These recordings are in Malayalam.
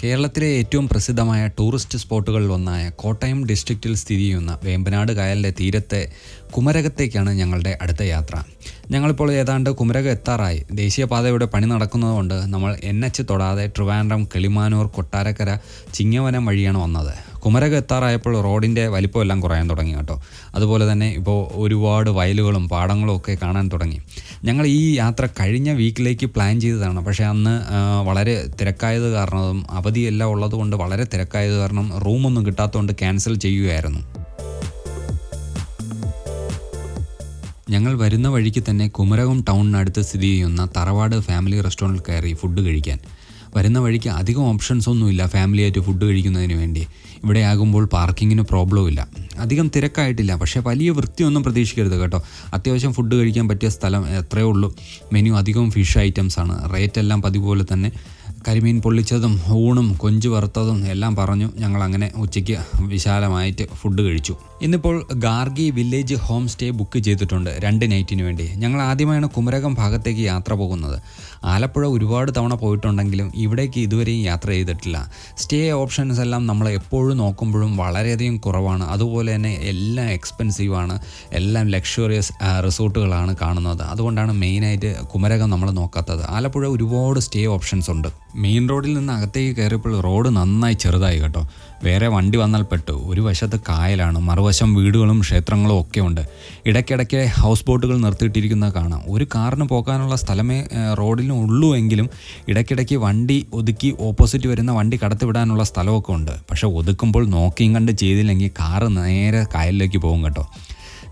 കേരളത്തിലെ ഏറ്റവും പ്രസിദ്ധമായ ടൂറിസ്റ്റ് സ്പോട്ടുകളിൽ ഒന്നായ കോട്ടയം ഡിസ്ട്രിക്റ്റിൽ സ്ഥിതി ചെയ്യുന്ന വേമ്പനാട് കായലിൻ്റെ തീരത്തെ കുമരകത്തേക്കാണ് ഞങ്ങളുടെ അടുത്ത യാത്ര. ഞങ്ങളിപ്പോൾ ഏതാണ്ട് കുമരകം എത്താറായി. ദേശീയപാതയുടെ പണി നടക്കുന്നതുകൊണ്ട് നമ്മൾ NH തൊടാതെ ട്രിവാൻഡ്രം, കിളിമാനൂർ, കൊട്ടാരക്കര, ചിങ്ങവനം വഴിയാണ് വന്നത്. കുമരകം എത്താറായപ്പോൾ റോഡിൻ്റെ വലിപ്പമെല്ലാം കുറയാൻ തുടങ്ങി കേട്ടോ. അതുപോലെ തന്നെ ഇപ്പോൾ ഒരുപാട് വയലുകളും പാടങ്ങളും ഒക്കെ കാണാൻ തുടങ്ങി. ഞങ്ങൾ ഈ യാത്ര കഴിഞ്ഞ വീക്കിലേക്ക് പ്ലാൻ ചെയ്തതാണ്. പക്ഷേ അന്ന് വളരെ തിരക്കായത് കാരണവും അവധിയെല്ലാം ഉള്ളതുകൊണ്ട് വളരെ തിരക്കായത് കാരണം റൂമൊന്നും കിട്ടാത്തതുകൊണ്ട് ക്യാൻസൽ ചെയ്യുകയായിരുന്നു. ഞങ്ങൾ വരുന്ന വഴിക്ക് തന്നെ കുമരകം ടൗണിനടുത്ത് സ്ഥിതി ചെയ്യുന്ന തറവാട് ഫാമിലി റെസ്റ്റോറൻറ്റിൽ കയറി ഫുഡ് കഴിക്കാൻ. വരുന്ന വഴിക്ക് അധികം ഓപ്ഷൻസ് ഒന്നുമില്ല ഫാമിലിയായിട്ട് ഫുഡ് കഴിക്കുന്നതിന് വേണ്ടി. ഇവിടെ ആകുമ്പോൾ പാർക്കിങ്ങിന് പ്രോബ്ലം ഇല്ല. അധികം തിരക്കായിട്ടില്ല, പക്ഷേ വലിയ വൃത്തിയൊന്നും പ്രതീക്ഷിക്കരുത് കേട്ടോ. അത്യാവശ്യം ഫുഡ് കഴിക്കാൻ പറ്റിയ സ്ഥലം എത്രയേ ഉള്ളൂ. മെനു അധികവും ഫിഷ് ഐറ്റംസാണ്. റേറ്റ് എല്ലാം പതിപോലെ തന്നെ. കരിമീൻ പൊള്ളിച്ചതും ഊണും കൊഞ്ച് വറുത്തതും എല്ലാം പറഞ്ഞു ഞങ്ങളങ്ങനെ ഉച്ചയ്ക്ക് വിശാലമായിട്ട് ഫുഡ് കഴിച്ചു. ഇന്നിപ്പോൾ Gargi village home stay book ചെയ്തിട്ടുണ്ട് 2 നൈറ്റിന് വേണ്ടി. ഞങ്ങൾ ആദ്യമായാണ് കുമരകം ഭാഗത്തേക്ക് യാത്ര പോകുന്നത്. ആലപ്പുഴ ഒരുപാട് തവണ പോയിട്ടുണ്ടെങ്കിലും ഇവിടേക്ക് ഇതുവരെയും യാത്ര ചെയ്തിട്ടില്ല. സ്റ്റേ ഓപ്ഷൻസ് എല്ലാം നമ്മൾ എപ്പോഴും നോക്കുമ്പോഴും വളരെയധികം കുറവാണ്. അതുപോലെ തന്നെ എല്ലാം എക്സ്പെൻസീവാണ്. എല്ലാം ലക്ഷറിയസ് റിസോർട്ടുകളാണ് കാണുന്നത്. അതുകൊണ്ടാണ് മെയിനായിട്ട് കുമരകം നമ്മൾ നോക്കാത്തത്. ആലപ്പുഴ ഒരുപാട് സ്റ്റേ ഓപ്ഷൻസ് ഉണ്ട്. മെയിൻ റോഡിൽ നിന്ന് അകത്തേക്ക് കയറിയപ്പോൾ റോഡ് നന്നായി ചെറുതായി കേട്ടോ. വേറെ വണ്ടി വന്നാൽ പെട്ടു. ഒരു വശത്ത് കായലാണ്, മറുവശം വീടുകളും ക്ഷേത്രങ്ങളും ഒക്കെ ഉണ്ട്. ഇടയ്ക്കിടയ്ക്ക് ഹൗസ് ബോട്ടുകൾ നിർത്തിയിട്ടിരിക്കുന്നത് കാണാം. ഒരു കാറിന് പോകാനുള്ള സ്ഥലമേ റോഡിന് ഉള്ളൂ എങ്കിലും ഇടയ്ക്കിടയ്ക്ക് വണ്ടി ഒതുക്കി ഓപ്പോസിറ്റ് വരുന്ന വണ്ടി കടത്തിവിടാനുള്ള സ്ഥലമൊക്കെ ഉണ്ട്. പക്ഷേ ഒതുക്കുമ്പോൾ നോക്കിയും കണ്ട് ചെയ്തില്ലെങ്കിൽ കാറ് നേരെ കായലിലേക്ക് പോകും കേട്ടോ.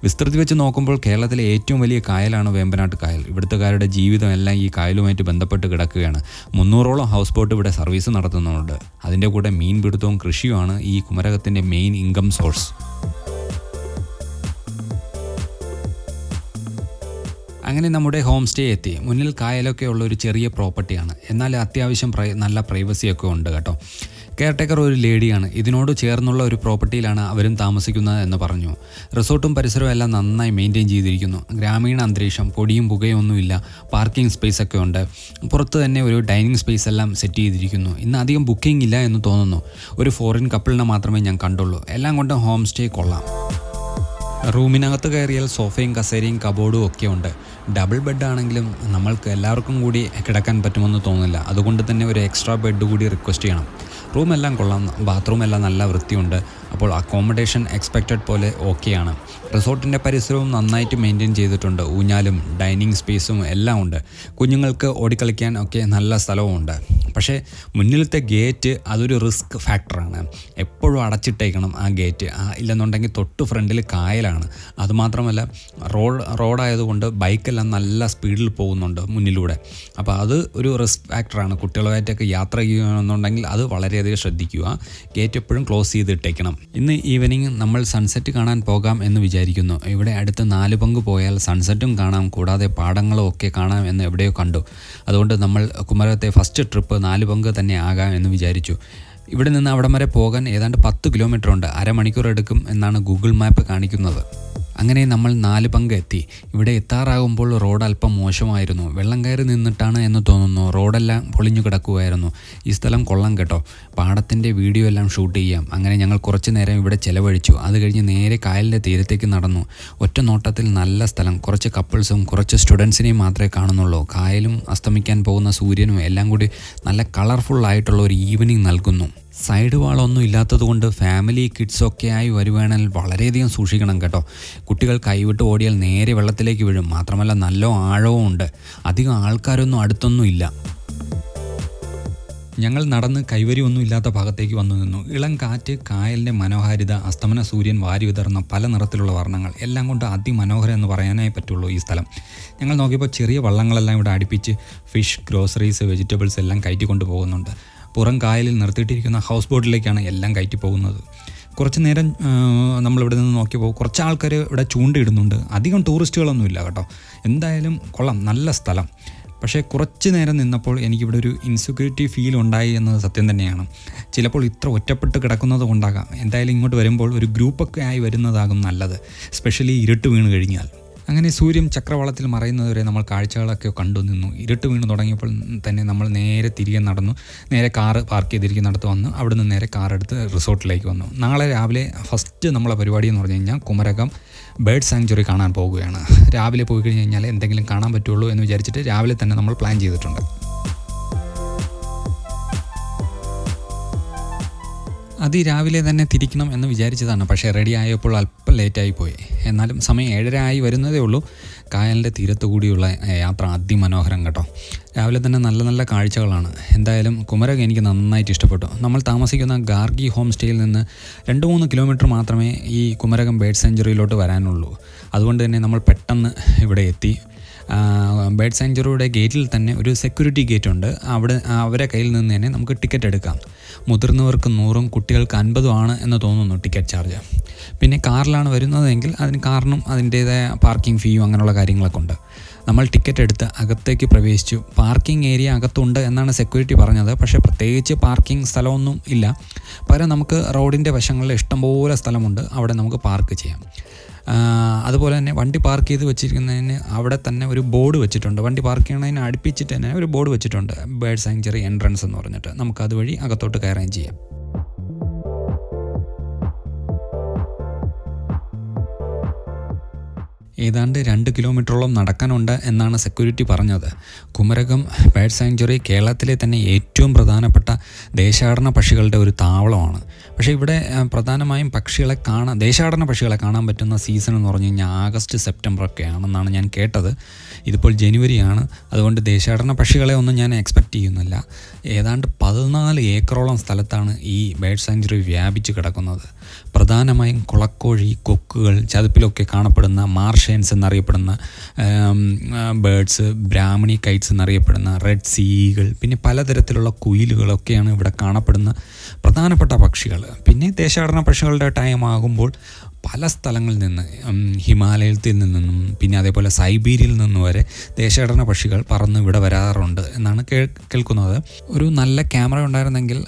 വിസ്തൃതി വെച്ച് നോക്കുമ്പോൾ കേരളത്തിലെ ഏറ്റവും വലിയ കായലാണ് വേമ്പനാട്ട് കായൽ. ഇവിടുത്തുകാരുടെ ജീവിതം എല്ലാം ഈ കായലുമായിട്ട് ബന്ധപ്പെട്ട് കിടക്കുകയാണ്. 300ഓളം ഹൗസ് ബോട്ട് ഇവിടെ സർവീസ് നടത്തുന്നുണ്ട്. അതിൻ്റെ കൂടെ മീൻ പിടുത്തവും കൃഷിയുമാണ് ഈ കുമരകത്തിൻ്റെ മെയിൻ ഇൻകം സോഴ്സ്. അങ്ങനെ നമ്മുടെ ഹോം സ്റ്റേ എത്തി. മുന്നിൽ കായലൊക്കെ ഉള്ള ഒരു ചെറിയ പ്രോപ്പർട്ടിയാണ്. എന്നാൽ അത്യാവശ്യം നല്ല പ്രൈവസിയൊക്കെ ഉണ്ട് കേട്ടോ. കെയർടേക്കർ ഒരു ലേഡിയാണ്. ഇതിനോട് ചേർന്നുള്ള ഒരു പ്രോപ്പർട്ടിയിലാണ് അവരും താമസിക്കുന്നത് എന്ന് പറഞ്ഞു. റിസോർട്ടും പരിസരവും എല്ലാം നന്നായി മെയിൻറ്റെയിൻ ചെയ്തിരിക്കുന്നു. ഗ്രാമീണ അന്തരീക്ഷം, പൊടിയും പുകയും ഒന്നുമില്ല. പാർക്കിംഗ് സ്പേസ് ഒക്കെ ഉണ്ട്. പുറത്ത് തന്നെ ഒരു ഡൈനിങ് സ്പേസ് എല്ലാം സെറ്റ് ചെയ്തിരിക്കുന്നു. ഇന്ന് അധികം ബുക്കിംഗ് ഇല്ല എന്ന് തോന്നുന്നു. ഒരു ഫോറിൻ കപ്പിളിനെ മാത്രമേ ഞാൻ കണ്ടുള്ളൂ. എല്ലാം കൊണ്ടും ഹോം സ്റ്റേ കൊള്ളാം. റൂമിനകത്ത് കയറിയാൽ സോഫയും കസേരയും കബോർഡും ഒക്കെ ഉണ്ട്. ഡബിൾ ബെഡ് ആണെങ്കിലും നമ്മൾക്ക് എല്ലാവർക്കും കൂടി കിടക്കാൻ പറ്റുമെന്ന് തോന്നുന്നില്ല. അതുകൊണ്ട് തന്നെ ഒരു എക്സ്ട്രാ ബെഡ് കൂടി റിക്വസ്റ്റ് ചെയ്യണം. റൂമെല്ലാം കൊള്ളാം. ബാത്റൂം എല്ലാം നല്ല വൃത്തിയുണ്ട്. അപ്പോൾ അക്കോമഡേഷൻ എക്സ്പെക്റ്റഡ് പോലെ ഓക്കെയാണ്. റിസോർട്ടിൻ്റെ പരിസരവും നന്നായിട്ട് മെയിൻറ്റെയിൻ ചെയ്തിട്ടുണ്ട്. ഊഞ്ഞാലും ഡൈനിങ് സ്പേസും എല്ലാം ഉണ്ട്. കുഞ്ഞുങ്ങൾക്ക് ഓടിക്കളിക്കാൻ ഒക്കെ നല്ല സ്ഥലവും ഉണ്ട്. പക്ഷേ മുന്നിലത്തെ ഗേറ്റ് അതൊരു റിസ്ക് ഫാക്ടറാണ്. എപ്പോഴും അടച്ചിട്ടേക്കണം ആ ഗേറ്റ്. ഇല്ലെന്നുണ്ടെങ്കിൽ തൊട്ട് ഫ്രണ്ടിൽ കായലാണ്. അതുമാത്രമല്ല റോഡായതുകൊണ്ട് ബൈക്കെല്ലാം നല്ല സ്പീഡിൽ പോകുന്നുണ്ട് മുന്നിലൂടെ. അപ്പോൾ അത് ഒരു റിസ്ക് ഫാക്ടറാണ്. കുട്ടികളുമായിട്ടൊക്കെ യാത്ര ചെയ്യുകയാണെന്നുണ്ടെങ്കിൽ അത് വളരെയധികം ശ്രദ്ധിക്കുക. ഗേറ്റ് എപ്പോഴും ക്ലോസ് ചെയ്തിട്ടേക്കണം. ഇന്ന് ഈവനിങ് നമ്മൾ സൺസെറ്റ് കാണാൻ പോകാം എന്ന് വിചാരിക്കുന്നു. ഇവിടെ അടുത്ത് 4 പങ്ക് പോയാൽ സൺസെറ്റും കാണാം, കൂടാതെ പാടങ്ങളും ഒക്കെ കാണാം എന്ന് എവിടെയോ കണ്ടു. അതുകൊണ്ട് നമ്മൾ കുമരകത്തെ ഫസ്റ്റ് ട്രിപ്പ് 4 പങ്ക് തന്നെ ആകാം എന്ന് വിചാരിച്ചു. ഇവിടെ നിന്ന് അവിടം വരെ പോകാൻ ഏതാണ്ട് 10 കിലോമീറ്റർ ഉണ്ട്. അരമണിക്കൂർ എടുക്കും എന്നാണ് ഗൂഗിൾ മാപ്പ് കാണിക്കുന്നത്. അങ്ങനെ നമ്മൾ 4 പങ്ക് എത്തി. ഇവിടെ എത്താറാകുമ്പോൾ റോഡ് അല്പം മോശമായിരുന്നു. വെള്ളം കയറി നിന്നിട്ടാണ് എന്ന് തോന്നുന്നു. റോഡെല്ലാം പൊളിഞ്ഞു കിടക്കുമായിരുന്നു. ഈ സ്ഥലം കൊള്ളാം കേട്ടോ. പാടത്തിൻ്റെ വീഡിയോ എല്ലാം ഷൂട്ട് ചെയ്യാം. അങ്ങനെ ഞങ്ങൾ കുറച്ച് നേരം ഇവിടെ ചിലവഴിച്ചു. അത് കഴിഞ്ഞ് നേരെ കായലിൻ്റെ തീരത്തേക്ക് നടന്നു. ഒറ്റ നോട്ടത്തിൽ നല്ല സ്ഥലം. കുറച്ച് കപ്പിൾസും കുറച്ച് സ്റ്റുഡൻസിനെയും മാത്രമേ കാണുന്നുള്ളൂ. കായലും അസ്തമിക്കാൻ പോകുന്ന സൂര്യനും എല്ലാം കൂടി നല്ല കളർഫുള്ളായിട്ടുള്ള ഒരു ഈവനിങ് നൽകുന്നു. സൈഡ് വാളൊന്നും ഇല്ലാത്തതുകൊണ്ട് ഫാമിലി കിഡ്സൊക്കെ ആയി വരുവാണെങ്കിൽ വളരെയധികം സൂക്ഷിക്കണം കേട്ടോ. കുട്ടികൾ കൈവിട്ട് ഓടിയാൽ നേരെ വെള്ളത്തിലേക്ക് വീഴും. മാത്രമല്ല നല്ല ആഴവും ഉണ്ട്. അധികം ആൾക്കാരൊന്നും അടുത്തൊന്നും ഇല്ല. ഞങ്ങൾ നടന്ന് കൈവരി ഒന്നും ഇല്ലാത്ത ഭാഗത്തേക്ക് വന്നു നിന്നു. ഇളം കാറ്റ്, കായലിൻ്റെ മനോഹാരിത, അസ്തമന സൂര്യൻ വാരി വിതറുന്ന പല നിറത്തിലുള്ള വർണ്ണങ്ങൾ എല്ലാം കൊണ്ട് അതിമനോഹരം എന്ന് പറയാനേ പറ്റുള്ളൂ ഈ സ്ഥലം. ഞങ്ങൾ നോക്കിയപ്പോൾ ചെറിയ വള്ളങ്ങളെല്ലാം ഇവിടെ അടുപ്പിച്ച് ഫിഷ്, ഗ്രോസറീസ്, വെജിറ്റബിൾസ് എല്ലാം കയറ്റിക്കൊണ്ട് പോകുന്നുണ്ട്. പുറം കായലിൽ നിർത്തിയിട്ടിരിക്കുന്ന ഹൗസ് ബോട്ടിലേക്കാണ് എല്ലാം കയറ്റി പോകുന്നത്. കുറച്ച് നേരം നമ്മളിവിടെ നിന്ന് നോക്കിയപ്പോൾ കുറച്ച് ആൾക്കാർ ഇവിടെ ചൂണ്ടയിടുന്നുണ്ട്. അധികം ടൂറിസ്റ്റുകളൊന്നുമില്ല കേട്ടോ. എന്തായാലും കൊള്ളാം, നല്ല സ്ഥലം. പക്ഷേ കുറച്ച് നേരം നിന്നപ്പോൾ എനിക്കിവിടെ ഒരു ഇൻസെക്യൂരിറ്റി ഫീൽ ഉണ്ടായി എന്നത് സത്യം തന്നെയാണ്. ചിലപ്പോൾ ഇത്ര ഒറ്റപ്പെട്ട് കിടക്കുന്നത് കൊണ്ടാകാം. എന്തായാലും ഇങ്ങോട്ട് വരുമ്പോൾ ഒരു ഗ്രൂപ്പൊക്കെ ആയി വരുന്നതാകും നല്ലത്, സ്പെഷ്യലി ഇരുട്ട് വീണ് കഴിഞ്ഞാൽ. അങ്ങനെ സൂര്യൻ ചക്രവാളത്തിൽ മറയുന്നതുവരെ നമ്മൾ കാഴ്ചകളൊക്കെ കണ്ടു നിന്നു. ഇരുട്ട് വീണ് തുടങ്ങിയപ്പോൾ തന്നെ നമ്മൾ നേരെ തിരികെ നടന്നു. നേരെ കാറ് പാർക്ക് ചെയ്തിരിക്കുന്നിടത്ത് വന്നു. അവിടെ നിന്ന് നേരെ കാറെടുത്ത് റിസോർട്ടിലേക്ക് വന്നു. നാളെ രാവിലെ ഫസ്റ്റ് നമ്മളെ പരിപാടി എന്ന് പറഞ്ഞു കഴിഞ്ഞാൽ കുമരകം ബേർഡ് സാങ്ച്വറി കാണാൻ പോകുകയാണ്. രാവിലെ പോയി കഴിഞ്ഞ് കഴിഞ്ഞാൽ എന്തെങ്കിലും കാണാൻ പറ്റുള്ളൂ എന്ന് വിചാരിച്ചിട്ട് രാവിലെ തന്നെ നമ്മൾ പ്ലാൻ ചെയ്തിട്ടുണ്ട്. രാവിലെ തന്നെ തിരിക്കണം എന്ന് വിചാരിച്ചതാണ്. പക്ഷേ റെഡി ആയപ്പോൾ അല്പം ലേറ്റായി പോയി. എന്നാലും സമയം 7:30 ആയി വരുന്നതേ ഉള്ളൂ. കായലിൻ്റെ തീരത്തു കൂടിയുള്ള യാത്ര അതിമനോഹരം കേട്ടോ. രാവിലെ തന്നെ നല്ല നല്ല കാഴ്ചകളാണ്. എന്തായാലും കുമരകം എനിക്ക് നന്നായിട്ട് ഇഷ്ടപ്പെട്ടു. നമ്മൾ താമസിക്കുന്ന ഗാർഗി ഹോം സ്റ്റേയിൽ നിന്ന് 2-3 കിലോമീറ്റർ മാത്രമേ ഈ കുമരകം ബേർഡ് സാങ്ച്വറിയിലോട്ട് വരാനുള്ളൂ. അതുകൊണ്ട് തന്നെ നമ്മൾ പെട്ടെന്ന് ഇവിടെ എത്തി. ബേർഡ് സാങ്ച്വറിയുടെ ഗേറ്റിൽ തന്നെ ഒരു സെക്യൂരിറ്റി ഗേറ്റ് ഉണ്ട്. അവിടെ അവരെ കയ്യിൽ നിന്ന് തന്നെ നമുക്ക് ടിക്കറ്റ് എടുക്കാം. മുതിർന്നവർക്ക് 100 കുട്ടികൾക്ക് 50 ആണ് എന്ന് തോന്നുന്നു ടിക്കറ്റ് ചാർജ്. പിന്നെ കാറിലാണ് വരുന്നതെങ്കിൽ അതിന് കാറിനും അതിൻ്റേതായ പാർക്കിംഗ് ഫീയും അങ്ങനെയുള്ള കാര്യങ്ങളൊക്കെ ഉണ്ട്. നമ്മൾ ടിക്കറ്റ് എടുത്ത് അകത്തേക്ക് പ്രവേശിച്ചു. പാർക്കിംഗ് ഏരിയ അകത്തുണ്ട് എന്നാണ് സെക്യൂരിറ്റി പറഞ്ഞത്. പക്ഷേ പ്രത്യേകിച്ച് പാർക്കിംഗ് സ്ഥലമൊന്നും ഇല്ല. പകരം നമുക്ക് റോഡിൻ്റെ വശങ്ങളിൽ ഇഷ്ടംപോലെ സ്ഥലമുണ്ട്. അവിടെ നമുക്ക് പാർക്ക് ചെയ്യാം. അതുപോലെ തന്നെ വണ്ടി പാർക്ക് ചെയ്ത് വെച്ചിരിക്കുന്നതിന് അവിടെ തന്നെ ഒരു ബോർഡ് വെച്ചിട്ടുണ്ട്. വണ്ടി പാർക്ക് ചെയ്യണതിന് അടുപ്പിച്ചിട്ട് തന്നെ ഒരു ബോർഡ് വെച്ചിട്ടുണ്ട്, ബേർഡ് സാങ്ച്വറി എൻട്രൻസ് എന്ന് പറഞ്ഞിട്ട്. നമുക്ക് അതുവഴി അകത്തോട്ട് കയറുകയും ചെയ്യാം. ഏതാണ്ട് 2 കിലോമീറ്ററോളം നടക്കാനുണ്ട് എന്നാണ് സെക്യൂരിറ്റി പറഞ്ഞത്. കുമരകം ബേർഡ് സാങ്ച്വറി കേരളത്തിലെ തന്നെ ഏറ്റവും പ്രധാനപ്പെട്ട ദേശാടന പക്ഷികളുടെ ഒരു താവളമാണ്. പക്ഷേ ഇവിടെ പ്രധാനമായും ദേശാടന പക്ഷികളെ കാണാൻ പറ്റുന്ന സീസൺ എന്ന് പറഞ്ഞു കഴിഞ്ഞാൽ ആഗസ്റ്റ് സെപ്റ്റംബർ ഒക്കെ ആണെന്നാണ് ഞാൻ കേട്ടത്. ഇതിപ്പോൾ ജനുവരിയാണ്. അതുകൊണ്ട് ദേശാടന പക്ഷികളെ ഒന്നും ഞാൻ എക്സ്പെക്റ്റ് ചെയ്യുന്നില്ല. ഏതാണ്ട് 14 ഏക്കറോളം സ്ഥലത്താണ് ഈ ബേർഡ് സാങ്ച്വറി വ്യാപിച്ച് കിടക്കുന്നത്. പ്രധാനമായും കുളക്കോഴി, കൊക്കുകൾ, ചതുപ്പിലൊക്കെ കാണപ്പെടുന്ന മാർഷൻസ് എന്നറിയപ്പെടുന്ന ബേർഡ്സ്, ബ്രാഹ്മണി കൈറ്റ്സ് എന്നറിയപ്പെടുന്ന റെഡ് സീകൾ, പിന്നെ പലതരത്തിലുള്ള കുയിലുകളൊക്കെയാണ് ഇവിടെ കാണപ്പെടുന്ന പ്രധാനപ്പെട്ട പക്ഷികൾ. പിന്നെ ദേശാടന പക്ഷികളുടെ ടൈം ആകുമ്പോൾ പല സ്ഥലങ്ങളിൽ നിന്ന്, ഹിമാലയത്തിൽ നിന്നും പിന്നെ അതേപോലെ സൈബീരിയയിൽ നിന്നും വരെ ദേശാടന പക്ഷികൾ പറന്ന് ഇവിടെ വരാറുണ്ട് എന്നാണ് കേൾക്കുന്നത്. ഒരു നല്ല ക്യാമറ ഉണ്ടായിരുന്നെങ്കിൽ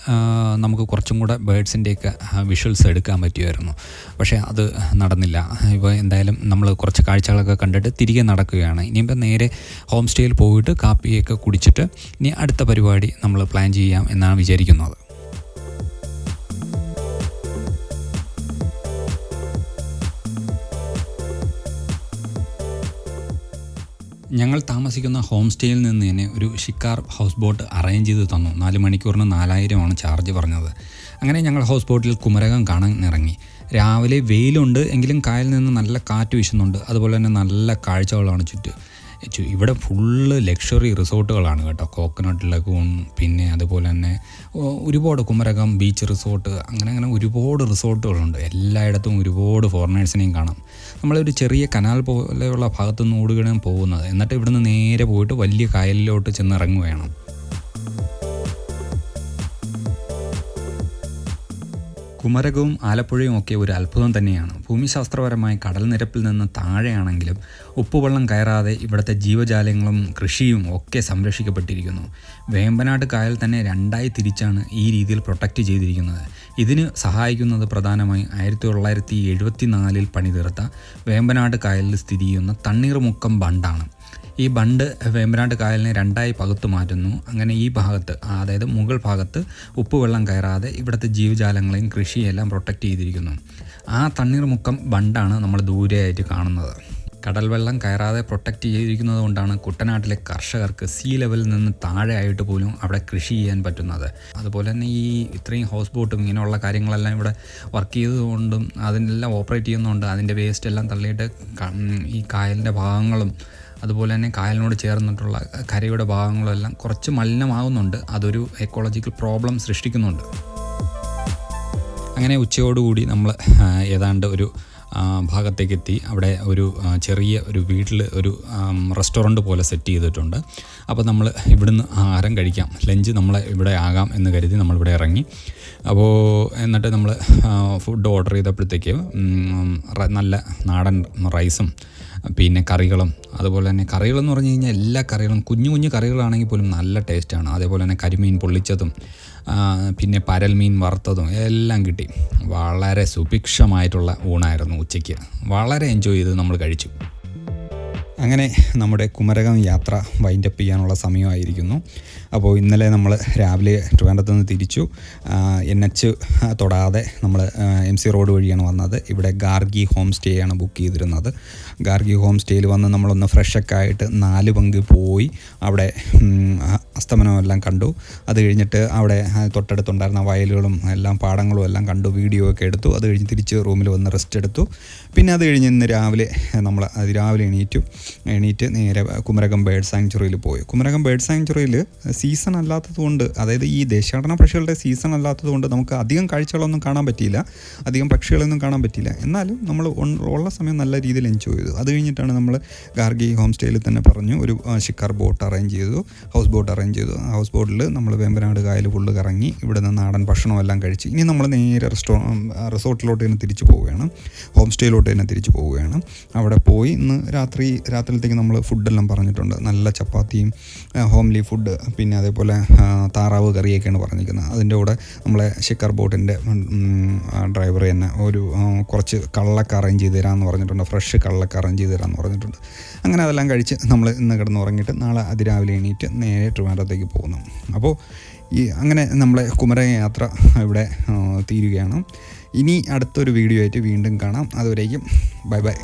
നമുക്ക് കുറച്ചും കൂടെ ബേർഡ്സിൻ്റെയൊക്കെ വിഷ്വൽസ് എടുക്കാൻ പറ്റുമായിരുന്നു. പക്ഷേ അത് നടന്നില്ല. ഇപ്പോൾ എന്തായാലും നമ്മൾ കുറച്ച് കാഴ്ചകളൊക്കെ കണ്ടിട്ട് തിരികെ നടക്കുകയാണ്. ഇനിയിപ്പോൾ നേരെ ഹോം സ്റ്റേയിൽ പോയിട്ട് കാപ്പിയൊക്കെ കുടിച്ചിട്ട് ഇനി അടുത്ത പരിപാടി നമ്മൾ പ്ലാൻ ചെയ്യാം എന്നാണ് വിചാരിക്കുന്നത്. ഞങ്ങൾ താമസിക്കുന്ന ഹോം സ്റ്റേയിൽ നിന്ന് തന്നെ ഒരു ഷിക്കാർ ഹൗസ് ബോട്ട് അറേഞ്ച് ചെയ്ത് തന്നു. 4 മണിക്കൂറിന് 4000 ചാർജ് പറഞ്ഞത്. അങ്ങനെ ഞങ്ങൾ ഹൗസ് ബോട്ടിൽ കുമരകം കാണാൻ ഇറങ്ങി. രാവിലെ വെയിലുണ്ട് എങ്കിലും കായലിൽ നിന്ന് നല്ല കാറ്റ് വീശുന്നുണ്ട്. അതുപോലെ തന്നെ നല്ല കാഴ്ചകളാണ് ചുറ്റും. ഇവിടെ ഫുള്ള് ലക്ഷറി റിസോർട്ടുകളാണ് കേട്ടോ. കോക്കനട്ട് ലഗൂൺ, പിന്നെ അതുപോലെ തന്നെ ഒരുപാട് കുമരകം ബീച്ച് റിസോർട്ട്, അങ്ങനെ ഒരുപാട് റിസോർട്ടുകളുണ്ട്. എല്ലായിടത്തും ഒരുപാട് ഫോറിനേഴ്സിനെയും കാണാം. നമ്മളൊരു ചെറിയ കനാൽ പോലെയുള്ള ഭാഗത്തുനിന്ന് ഓടുകയാണ് പോകുന്നത്. എന്നിട്ട് ഇവിടുന്ന് നേരെ പോയിട്ട് വലിയ കായലിലോട്ട് ചെന്ന് ഇറങ്ങുകയാണ്. കുമരകവും ആലപ്പുഴയും ഒക്കെ ഒരു അത്ഭുതം തന്നെയാണ്. ഭൂമിശാസ്ത്രപരമായി കടൽ നിരപ്പിൽ നിന്ന് താഴെയാണെങ്കിലും ഉപ്പുവെള്ളം കയറാതെ ഇവിടുത്തെ ജീവജാലങ്ങളും കൃഷിയും ഒക്കെ സംരക്ഷിക്കപ്പെട്ടിരിക്കുന്നു. വേമ്പനാട് കായൽ തന്നെ 2ആയി തിരിച്ചാണ് ഈ രീതിയിൽ പ്രൊട്ടക്റ്റ് ചെയ്തിരിക്കുന്നത്. ഇതിന് സഹായിക്കുന്നത് പ്രധാനമായും 1974 പണിതീർത്ത വേമ്പനാട് കായലിൽ സ്ഥിതി ചെയ്യുന്ന തണ്ണീർമുക്കം ബണ്ടാണ്. ഈ ബണ്ട് വേമ്പനാട് കായലിനെ 2ആയി പകുത്തു മാറ്റുന്നു. അങ്ങനെ ഈ ഭാഗത്ത്, അതായത് മുകൾ ഭാഗത്ത് ഉപ്പുവെള്ളം കയറാതെ ഇവിടുത്തെ ജീവജാലങ്ങളെയും കൃഷിയെല്ലാം പ്രൊട്ടക്റ്റ് ചെയ്തിരിക്കുന്നു. ആ തണ്ണീർമുക്കം ബണ്ടാണ് നമ്മൾ ദൂരെയായിട്ട് കാണുന്നത്. കടൽ വെള്ളം കയറാതെ പ്രൊട്ടക്റ്റ് ചെയ്തിരിക്കുന്നത് കൊണ്ടാണ് കുട്ടനാട്ടിലെ കർഷകർക്ക് സീ ലെവലിൽ നിന്ന് താഴെ ആയിട്ട് പോലും അവിടെ കൃഷി ചെയ്യാൻ പറ്റുന്നത്. അതുപോലെ തന്നെ ഈ ഇത്രയും ഹൗസ് ബോട്ടും ഇങ്ങനെയുള്ള കാര്യങ്ങളെല്ലാം ഇവിടെ വർക്ക് ചെയ്തുകൊണ്ടും അതിനെല്ലാം ഓപ്പറേറ്റ് ചെയ്യുന്നതുകൊണ്ട് അതിൻ്റെ വേസ്റ്റ് എല്ലാം തള്ളിയിട്ട് ഈ കായലിൻ്റെ ഭാഗങ്ങളും അതുപോലെ തന്നെ കായലിനോട് ചേർന്നിട്ടുള്ള കരയുടെ ഭാഗങ്ങളെല്ലാം കുറച്ച് മലിനമാകുന്നുണ്ട്. അതൊരു എക്കോളജിക്കൽ പ്രോബ്ലം സൃഷ്ടിക്കുന്നുണ്ട്. അങ്ങനെ ഉച്ചയോടുകൂടി നമ്മൾ ഏതാണ്ട് ഒരു ഭാഗത്തേക്ക് എത്തി. അവിടെ ഒരു ചെറിയ ഒരു വീട്ടിൽ ഒരു റെസ്റ്റോറൻറ്റ് പോലെ സെറ്റ് ചെയ്തിട്ടുണ്ട്. അപ്പോൾ നമ്മൾ ഇവിടുന്ന് ആഹാരം കഴിക്കാം, ലഞ്ച് നമ്മളെ ഇവിടെ ആകാം എന്ന് കരുതി നമ്മളിവിടെ ഇറങ്ങി. അപ്പോൾ എന്നിട്ട് നമ്മൾ ഫുഡ് ഓർഡർ ചെയ്തപ്പോഴത്തേക്ക് നല്ല നാടൻ റൈസും പിന്നെ കറികളും, അതുപോലെ തന്നെ കറികളെന്ന് പറഞ്ഞു കഴിഞ്ഞാൽ എല്ലാ കറികളും കുഞ്ഞു കുഞ്ഞു കറികളാണെങ്കിൽ പോലും നല്ല ടേസ്റ്റാണ്. അതേപോലെ തന്നെ കരിമീൻ പൊള്ളിച്ചതും പിന്നെ പരൽമീൻ വറുത്തതും എല്ലാം കിട്ടി. വളരെ സുഭിക്ഷമായിട്ടുള്ള ഊണായിരുന്നു ഉച്ചയ്ക്ക്. വളരെ എൻജോയ് ചെയ്ത് നമ്മൾ കഴിച്ചു. അങ്ങനെ നമ്മുടെ കുമരകം യാത്ര വൈൻഡപ്പ് ചെയ്യാനുള്ള സമയമായിരിക്കുന്നു. അപ്പോൾ ഇന്നലെ നമ്മൾ രാവിലെ ട്രിവാൻഡ്രത്ത് നിന്ന് തിരിച്ചു. NH തൊടാതെ നമ്മൾ MC റോഡ് വഴിയാണ് വന്നത്. ഇവിടെ ഗാർഗി ഹോം സ്റ്റേ ആണ് ബുക്ക് ചെയ്തിരുന്നത്. ഗാർഗി ഹോം സ്റ്റേയിൽ വന്ന് നമ്മളൊന്ന് ഫ്രഷൊക്കെ ആയിട്ട് 4 പങ്ക് പോയി അവിടെ അസ്തമനമെല്ലാം കണ്ടു. അത് കഴിഞ്ഞിട്ട് അവിടെ തൊട്ടടുത്തുണ്ടായിരുന്ന വയലുകളും എല്ലാം പാടങ്ങളും എല്ലാം കണ്ടു, വീഡിയോ ഒക്കെ എടുത്തു. അത് കഴിഞ്ഞ് തിരിച്ച് റൂമിൽ വന്ന് റെസ്റ്റ് എടുത്തു. പിന്നെ അത് കഴിഞ്ഞ് ഇന്ന് രാവിലെ നമ്മൾ അതിരാവിലെ എണീറ്റ് നേരെ കുമരകം ബേർഡ് സാങ്ച്വറിയിൽ പോയി. കുമരകം ബേർഡ് സാങ്ച്വറിയിൽ സീസൺ അല്ലാത്തതുകൊണ്ട്, അതായത് ഈ ദേശാടന പക്ഷികളുടെ സീസൺ അല്ലാത്തതുകൊണ്ട് നമുക്ക് അധികം കാഴ്ചകളൊന്നും കാണാൻ പറ്റിയില്ല, അധികം പക്ഷികളൊന്നും കാണാൻ പറ്റിയില്ല. എന്നാലും നമ്മൾ ഉള്ള സമയം നല്ല രീതിയിൽ എൻജോയ് ചെയ്തു. അത് കഴിഞ്ഞിട്ടാണ് നമ്മൾ ഗാർഗി ഹോം സ്റ്റേയിൽ തന്നെ പറഞ്ഞു ഒരു ഷിക്കാർ ബോട്ട് അറേഞ്ച് ചെയ്തു, ഹൗസ് ബോട്ട് അറേഞ്ച് ചെയ്തു. ഹൗസ് ബോട്ടിൽ നമ്മൾ വേമ്പനാട് കായൽ ഫുള്ള് കറങ്ങി ഇവിടെ നിന്ന് നാടൻ ഭക്ഷണമെല്ലാം കഴിച്ച് ഇനി നമ്മൾ നേരെ റിസോർട്ടിലോട്ട് തന്നെ തിരിച്ചു പോവുകയാണ്, ഹോം സ്റ്റേയിലോട്ട് തന്നെ തിരിച്ചു പോവുകയാണ്. അവിടെ പോയി ഇന്ന് രാത്രിയിലത്തേക്ക് നമ്മൾ ഫുഡെല്ലാം പറഞ്ഞിട്ടുണ്ട്. നല്ല ചപ്പാത്തിയും ഹോംലി ഫുഡ്, പിന്നെ അതേപോലെ താറാവ് കറിയൊക്കെയാണ് പറഞ്ഞിരിക്കുന്നത്. അതിൻ്റെ കൂടെ നമ്മളെ ഷിക്കാർ ബോട്ടിൻ്റെ ഡ്രൈവർ തന്നെ കുറച്ച് കള്ളൊക്കെ അറേഞ്ച് ചെയ്ത് തരാമെന്ന് പറഞ്ഞിട്ടുണ്ട്, ഫ്രഷ് കള്ളൊക്കെ അറേഞ്ച് ചെയ്ത് തരാമെന്ന് പറഞ്ഞിട്ടുണ്ട്. അങ്ങനെ അതെല്ലാം കഴിച്ച് നമ്മൾ ഇന്ന് കിടന്ന് ഉറങ്ങിയിട്ട് നാളെ അതിരാവിലെ എണീറ്റ് നേരെ ട്രിവാൻഡ്രത്തേക്ക് പോകുന്നു. അപ്പോൾ അങ്ങനെ നമ്മളെ കുമരകം യാത്ര ഇവിടെ തീരുകയാണ്. ഇനി അടുത്തൊരു വീഡിയോ ആയിട്ട് വീണ്ടും കാണാം. അതുവരേക്കും ബൈ ബൈ.